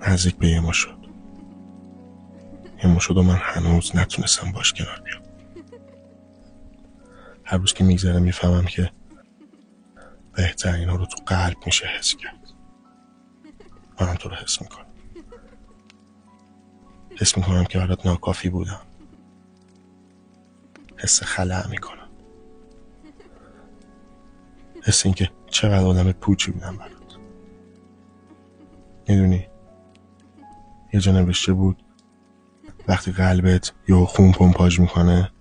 نزدیک به یه ما شد و من هنوز نتونستم باش کنار بیام. هر روز که میگذره میفهمم که بهترین ها رو تو قلب میشه حس کرد. منم تو رو حس میکنم که برات ناکافی بودم. حس خلأ میکنم، حس این که چقدر آدم پوچی بودم برات. میدونی یه جا نوشته بود وقتی قلبت یه خون پمپاژ میکنه،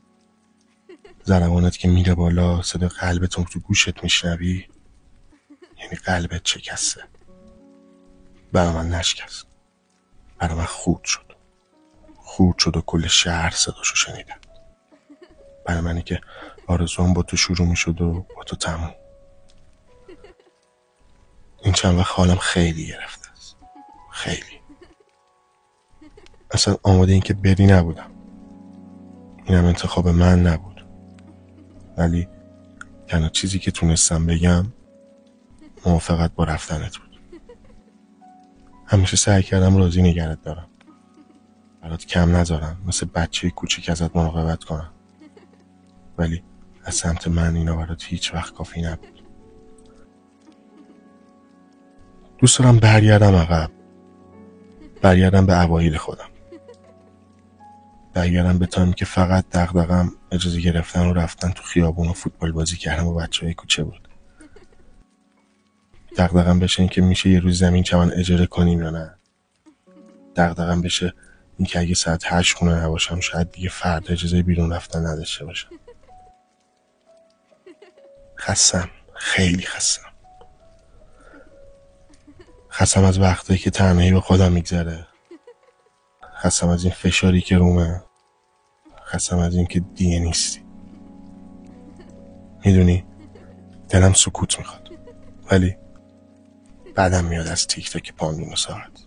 ضربانت که میره بالا، صدا قلبت تو گوشت میشنوی، یعنی قلبت شکسته. برای من نشکست، برای من خورد شد و کل شهر صداشو شنیدم. برای منی که آرزوام با تو شروع میشد و با تو تموم. این چند وقت حالم خیلی گرفته است، خیلی. اصلا آماده این که بری نبودم، اینم انتخاب من نبود، ولی تنها چیزی که تونستم بگم موافقت با رفتنت بود. همیشه سعی کردم راضی نگرت دارم، برات کم نذارم، مثل بچه کوچیک ازت مراقبت کنم، ولی از سمت من اینا برات هیچ وقت کافی نبود. دوست دارم برگردم عقب، برگردم به اوایل خودم، برگردم به تایمی که فقط دغدغه‌ام اجازه گرفتن و رفتن تو خیابون و فوتبال بازی کردن با بچه‌های کوچه بود. دغدغه‌ام بشه این که میشه یه روز زمین چمن اجاره کنیم یا نه. دغدغه‌ام بشه این که اگه ساعت 8 خونه نباشم شاید دیگه فردا اجازه بیرون رفتن نداشته باشم. خستم، خیلی خستم. خستم از وقتایی که تنهایی با خودم میگذره. خستم از این فشاری که رومه. خستم از این که دیگه نیستی. میدونی دلم سکوت میخواد، ولی بعدم میاد از تیک تاک پاندون و ساعت،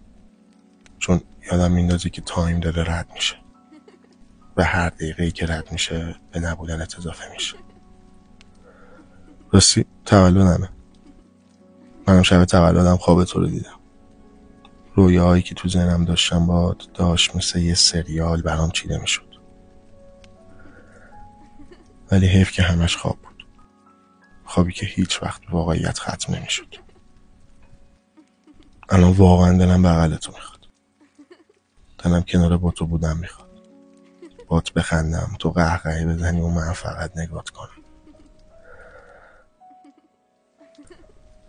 چون یادم میندازه که تایم داره رد میشه و هر دقیقه‌ای که رد میشه به نبودنت اضافه میشه. راستی تولدمه. منم شب تولدم خواب تو رو دیدم. رویاهایی که تو ذهنم داشتم باد داشت مثل یه سریال برام چیده میشد، ولی حیف که همش خواب بود. خوابی که هیچ وقت واقعیت ختم نمیشد. الان واقعا دلم بغل تو میخواد. دلم کنار با تو بودم میخواد. بات بخندم، تو قهقهی بزنی و من فقط نگات کنم.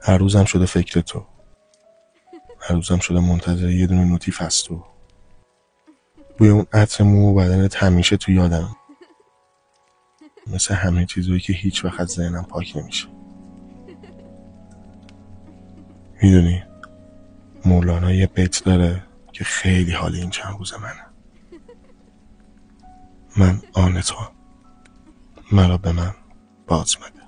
هر روزم شده فکر تو. هر روزم شده منتظر یه دونه نوتیف از تو. بوی اون عطر مو و بدنت همیشه تو یادم، مثل همه چیزایی که هیچ وقت از ذهنم پاک نمیشه. میدونی مولانا یه بیت داره که خیلی حال این چند روز منه. من آن تو، مرا به من باز مده.